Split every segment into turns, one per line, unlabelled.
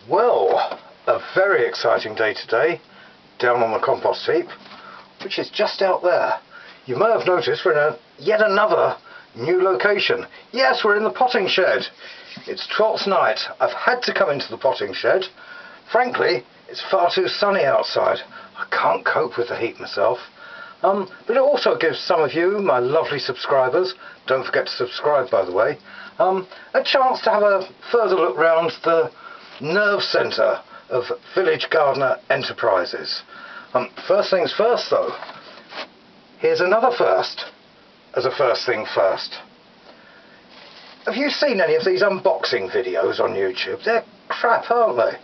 Well, a very exciting day today down on the compost heap, which is just out there. You may have noticed we're in yet another new location. Yes, we're in the potting shed. It's 12th night. I've had to come into the potting shed. Frankly, it's far too sunny outside. I can't cope with the heat myself. But it also gives some of you, my lovely subscribers, don't forget to subscribe by the way, a chance to have a further look round the nerve centre of Village Gardener Enterprises. First things first though, here's another first, as a first thing first. Have you seen any of these unboxing videos on YouTube? They're crap, aren't they?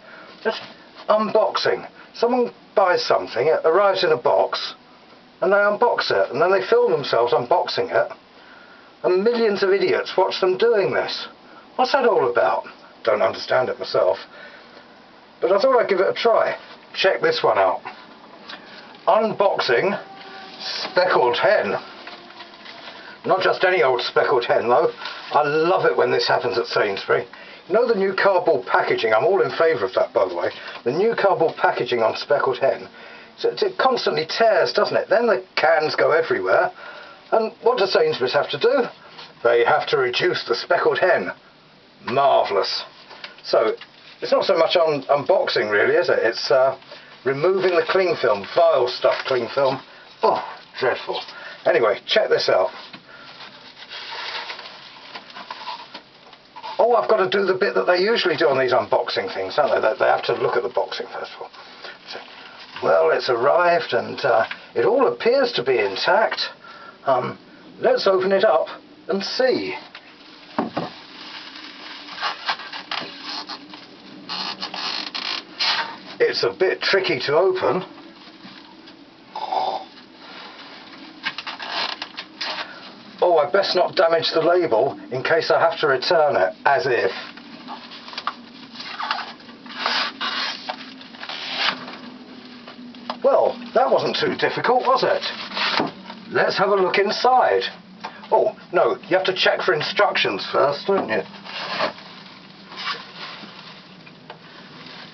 Just unboxing. Someone buys something, it arrives in a box, and they unbox it, and then they film themselves unboxing it, and millions of idiots watch them doing this. What's that all about? Don't understand it myself, but I thought I'd give it a try. Check this one out. Unboxing Speckled Hen. Not just any old speckled hen though. I love it when this happens at Sainsbury. You know the new cardboard packaging, I'm all in favour of that by the way. The new cardboard packaging on Speckled Hen. So it constantly tears, doesn't it? Then the cans go everywhere. And what do Sainsbury's have to do? They have to reduce the speckled hen. Marvellous. So it's not so much unboxing really, is it? It's removing the cling film, vile stuff cling film. Oh, dreadful. Anyway, check this out. Oh, I've got to do the bit that they usually do on these unboxing things, don't they? They have to look at the boxing first of all. So, well, it's arrived and it all appears to be intact. Let's open it up and see. It's a bit tricky to open. Oh, I best not damage the label in case I have to return it, as if. Well, that wasn't too difficult, was it? Let's have a look inside. Oh, no, you have to check for instructions first, don't you?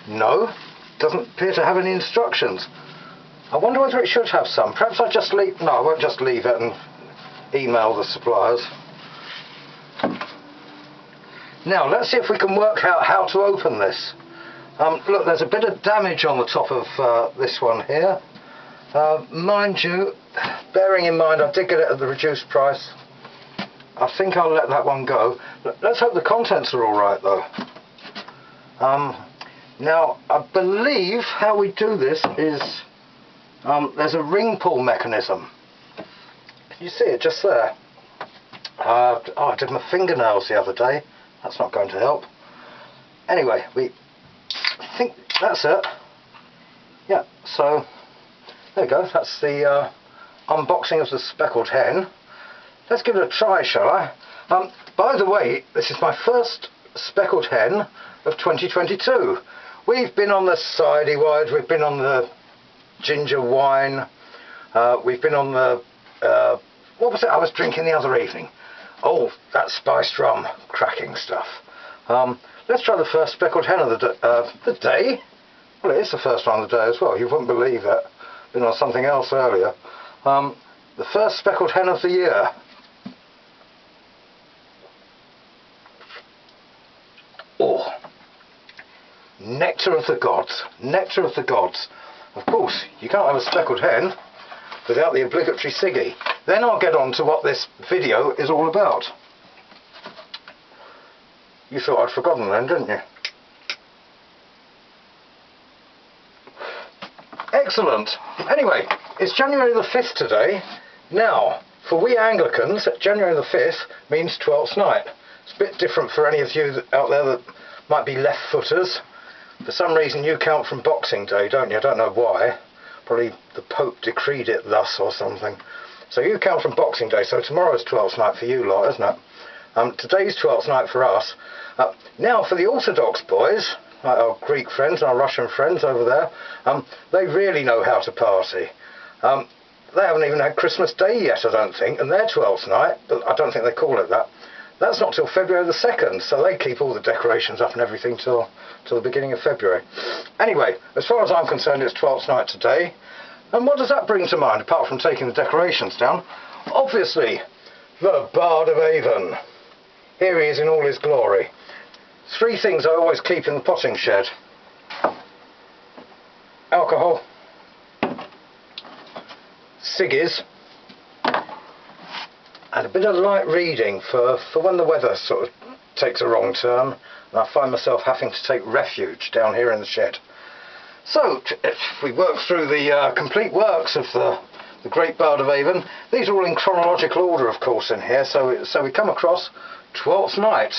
No, doesn't appear to have any instructions. I wonder whether it should have some. Perhaps I just leave... No, I won't just leave it and email the suppliers. Now, let's see if we can work out how to open this. Look, there's a bit of damage on the top of this one here. Mind you, bearing in mind I did get it at the reduced price, I think I'll let that one go. Let's hope the contents are alright though. Now, I believe how we do this is there's a ring pull mechanism. Can you see it just there? Oh, I did my fingernails the other day. That's not going to help. Anyway, I think that's it. Yeah, so there you go. That's the unboxing of the speckled hen. Let's give it a try, shall I? By the way, this is my first speckled hen of 2022. We've been on the sidey wide, we've been on the ginger wine, we've been on the what was it I was drinking the other evening? Oh, that spiced rum, cracking stuff. Let's try the first speckled hen of the day. Well, it is the first one of the day as well, you wouldn't believe it. Been on something else earlier. The first speckled hen of the year. Oh, nectar of the gods, nectar of the gods. Of course, you can't have a speckled hen without the obligatory ciggy. Then I'll get on to what this video is all about. You thought I'd forgotten then, didn't you? Excellent. Anyway, it's January the 5th today. Now, for we Anglicans, January the 5th means 12th night. It's a bit different for any of you out there that might be left-footers. For some reason you count from Boxing Day, don't you? I don't know why. Probably the Pope decreed it thus or something. So you count from Boxing Day, so tomorrow's 12th night for you lot, isn't it? Today's 12th night for us. Now for the Orthodox boys, like our Greek friends and our Russian friends over there, they really know how to party. They haven't even had Christmas Day yet, I don't think, and their 12th night, but I don't think they call it that. That's not till February the 2nd, so they keep all the decorations up and everything till the beginning of February. Anyway, as far as I'm concerned, it's Twelfth Night today. And what does that bring to mind, apart from taking the decorations down? Obviously, the Bard of Avon. Here he is in all his glory. 3 things I always keep in the potting shed. Alcohol, ciggies, and a bit of light reading for when the weather sort of takes a wrong turn and I find myself having to take refuge down here in the shed. So, if we work through the complete works of the Great Bard of Avon, these are all in chronological order, of course, in here, so we come across Twelfth Night.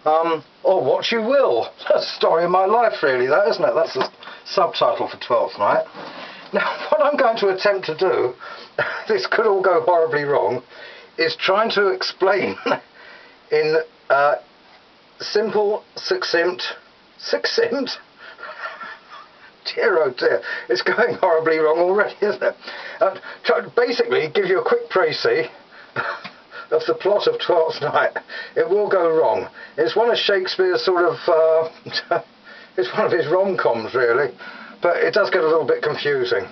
Or What You Will. That's the story of my life, really, that, isn't it? That's the subtitle for Twelfth Night. Now, what I'm going to attempt to do, this could all go horribly wrong, is trying to explain in simple, succinct, dear oh dear, it's going horribly wrong already, isn't it? Try to basically give you a quick précis of the plot of Twelfth Night. It will go wrong. It's one of Shakespeare's sort of, it's one of his rom-coms really, but it does get a little bit confusing.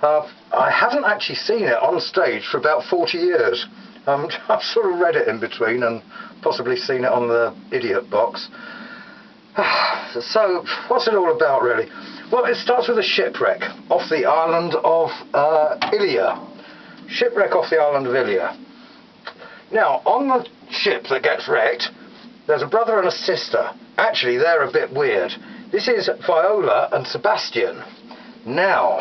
I haven't actually seen it on stage for about 40 years. I've sort of read it in between and possibly seen it on the idiot box. So, what's it all about really? Well, it starts with a shipwreck off the island of Ilia. Shipwreck off the island of Ilia. Now, on the ship that gets wrecked, there's a brother and a sister. Actually, they're a bit weird. This is Viola and Sebastian. Now,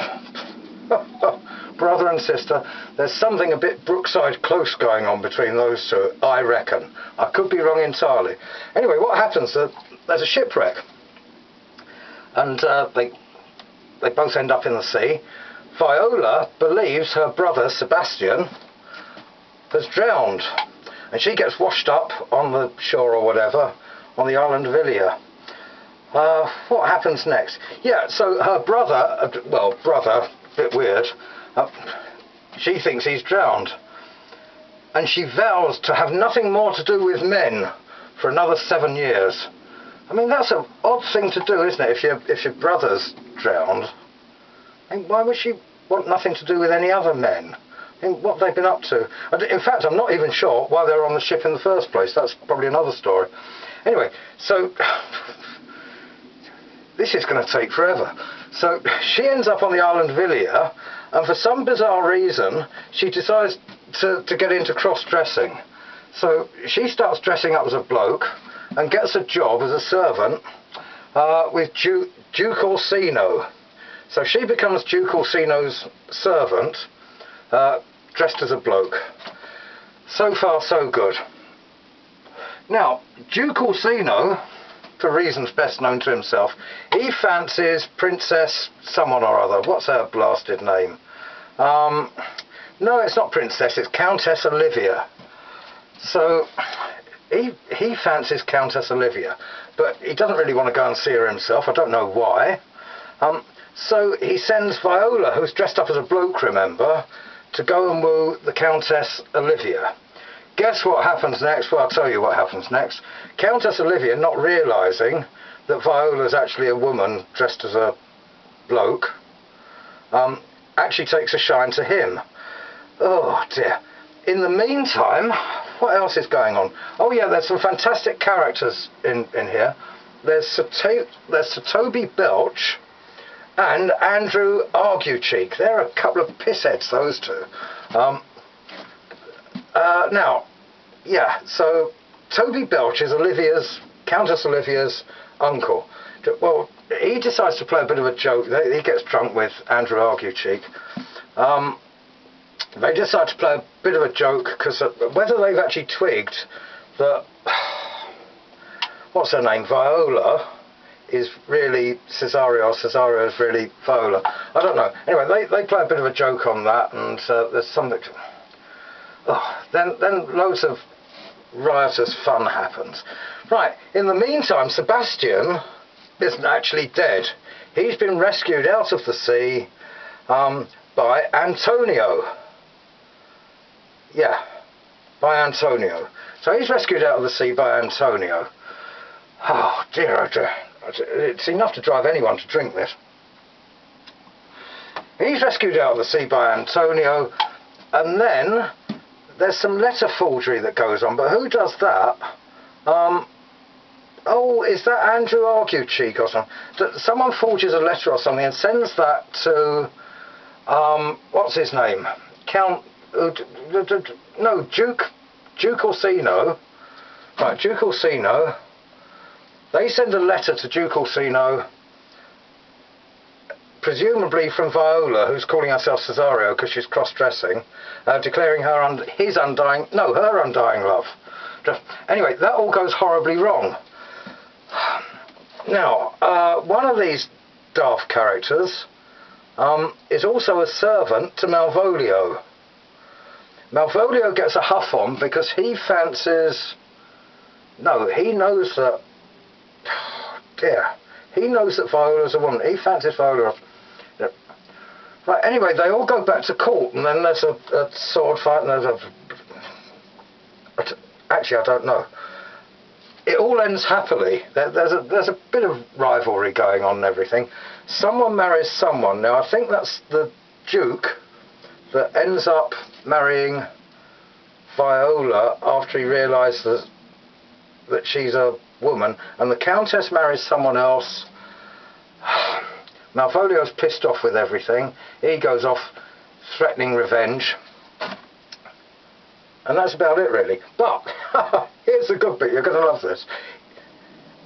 brother and sister, there's something a bit Brookside Close going on between those two, I reckon. I could be wrong entirely. Anyway, what happens? There's a shipwreck. And they both end up in the sea. Viola believes her brother Sebastian has drowned, and she gets washed up on the shore or whatever on the island of Ilia. What happens next? Yeah, so her brother, a bit weird, she thinks he's drowned, and she vows to have nothing more to do with men for another 7 years. I mean, that's an odd thing to do, isn't it? If your brother's drowned, I mean, why would she want nothing to do with any other men? I mean, what have they been up to? In fact, I'm not even sure why they were on the ship in the first place. That's probably another story. Anyway, so this is going to take forever. So she ends up on the island of Ilia, and for some bizarre reason, she decides to get into cross-dressing. So she starts dressing up as a bloke and gets a job as a servant with Duke Orsino. So she becomes Duke Orsino's servant, dressed as a bloke. So far, so good. Now, Duke Orsino, for reasons best known to himself, he fancies Princess someone or other. What's her blasted name? No, it's not Princess, it's Countess Olivia. So, he fancies Countess Olivia, but he doesn't really want to go and see her himself. I don't know why. So he sends Viola, who's dressed up as a bloke, remember, to go and woo the Countess Olivia. Guess what happens next? Well, I'll tell you what happens next. Countess Olivia, not realising that Viola's actually a woman dressed as a bloke, actually takes a shine to him. Oh dear. In the meantime, what else is going on? Oh yeah, there's some fantastic characters in here. There's Sir Toby Belch and Andrew Arguecheek. They're a couple of pissheads, those two. Now, yeah, so Toby Belch is Countess Olivia's uncle. Well, he decides to play a bit of a joke. He gets drunk with Andrew Arguecheek. They decide to play a bit of a joke, because whether they've actually twigged that, what's her name, Viola, is really Cesario, or Cesario is really Viola. I don't know. Anyway, they play a bit of a joke on that, and there's something... Then loads of riotous fun happens. Right, in the meantime, Sebastian isn't actually dead. He's been rescued out of the sea by Antonio. Yeah, by Antonio. So he's rescued out of the sea by Antonio. Oh dear, it's enough to drive anyone to drink this. He's rescued out of the sea by Antonio, and then there's some letter forgery that goes on, but who does that? Oh, is that Andrew Argucheek or something? Someone forges a letter or something and sends that to, what's his name? Duke Orsino. Right, Duke Orsino. They send a letter to Duke Orsino, presumably from Viola, who's calling herself Cesario because she's cross-dressing, declaring her undying love. Anyway, that all goes horribly wrong. Now, one of these daft characters is also a servant to Malvolio. Malvolio gets a huff on because he knows that... he knows that Viola's a woman. He fancies Viola. Right, anyway, they all go back to court, and then there's a sword fight, and actually, I don't know. It all ends happily. There's a bit of rivalry going on and everything. Someone marries someone. Now, I think that's the Duke that ends up marrying Viola after he realises that she's a woman, and the Countess marries someone else. Malvolio's pissed off with everything. He goes off threatening revenge. And that's about it, really. But here's the good bit, you're going to love this.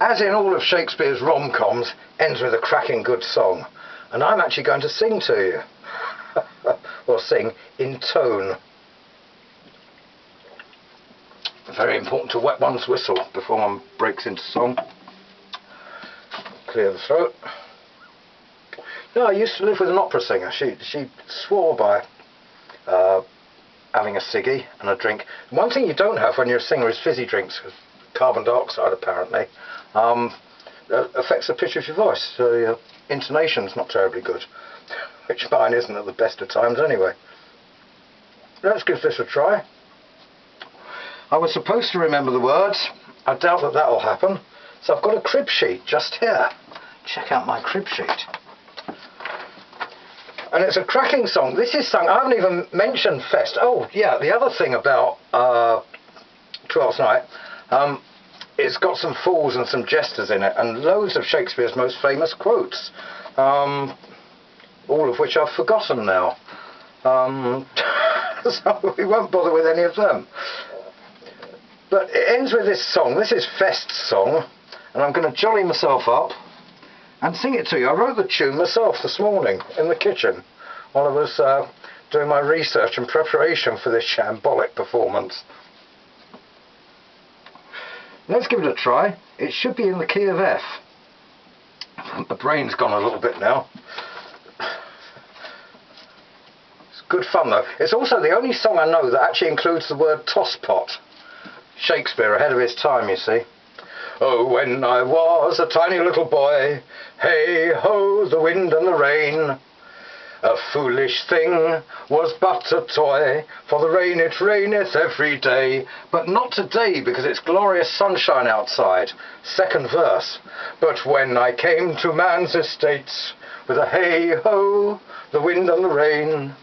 As in all of Shakespeare's rom-coms, ends with a cracking good song. And I'm actually going to sing to you. Or sing in tone. Very important to wet one's whistle before one breaks into song. Clear the throat. No, I used to live with an opera singer. She swore by having a ciggy and a drink. One thing you don't have when you're a singer is fizzy drinks. Carbon dioxide, apparently, affects the pitch of your voice, so your intonation's not terribly good, which mine isn't at the best of times anyway. Let's give this a try. I was supposed to remember the words. I doubt that that'll happen. So I've got a crib sheet just here. Check out my crib sheet. And it's a cracking song. This is sung, I haven't even mentioned Fest. Oh, yeah, the other thing about Twelfth Night, it's got some fools and some jesters in it, and loads of Shakespeare's most famous quotes, all of which I've forgotten now. So we won't bother with any of them. But it ends with this song. This is Fest's song, and I'm going to jolly myself up and sing it to you. I wrote the tune myself this morning in the kitchen while I was doing my research and preparation for this shambolic performance. Let's give it a try. It should be in the key of F. The brain's gone a little bit now. It's good fun though. It's also the only song I know that actually includes the word tosspot. Shakespeare ahead of his time, you see. Oh, when I was a tiny little boy, hey ho, the wind and the rain. A foolish thing was but a toy, for the rain it raineth every day. But not today, because it's glorious sunshine outside. Second verse. But when I came to man's estates, with a hey ho, the wind and the rain.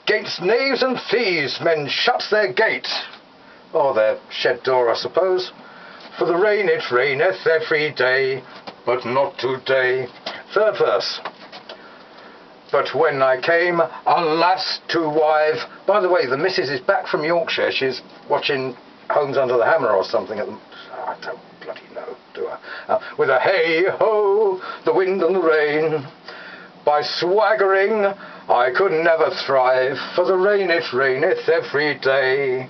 Gates, knaves and thieves, men shut their gate, or their shed door, I suppose. For the rain it raineth every day, but not today. Third verse. But when I came, alas, to wive... By the way, the missus is back from Yorkshire. She's watching Homes Under the Hammer or something at the... I don't bloody know, do I? With a hey-ho, the wind and the rain. By swaggering, I could never thrive, for the rain it raineth every day.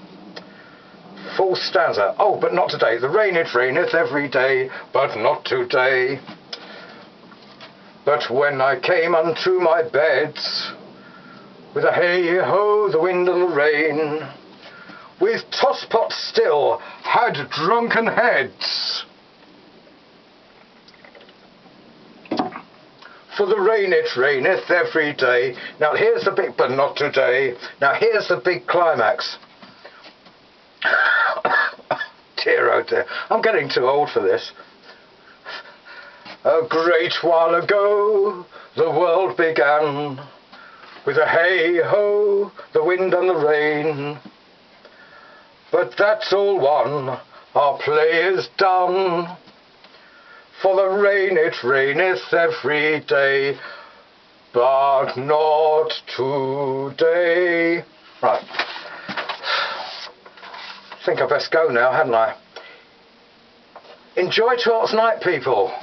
Full stanza. Oh, but not today. The rain it raineth every day, but not today. But when I came unto my beds, with a hey-ho, the wind and the rain, with tosspot still had drunken heads. For the rain it raineth every day. Now here's the big, but not today. Now here's the big climax. dear. I'm getting too old for this. A great while ago, the world began, with a hey-ho, the wind and the rain. But that's all one, our play is done. For the rain, it raineth every day, but not today. Right. I think I best go now, hadn't I? Enjoy Twelfth Night, people.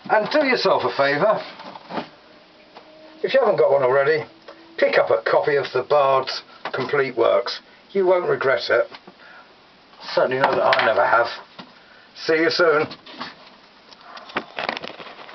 And do yourself a favour. If you haven't got one already, pick up a copy of the Bard's complete works. You won't regret it. Certainly know that I never have. See you soon.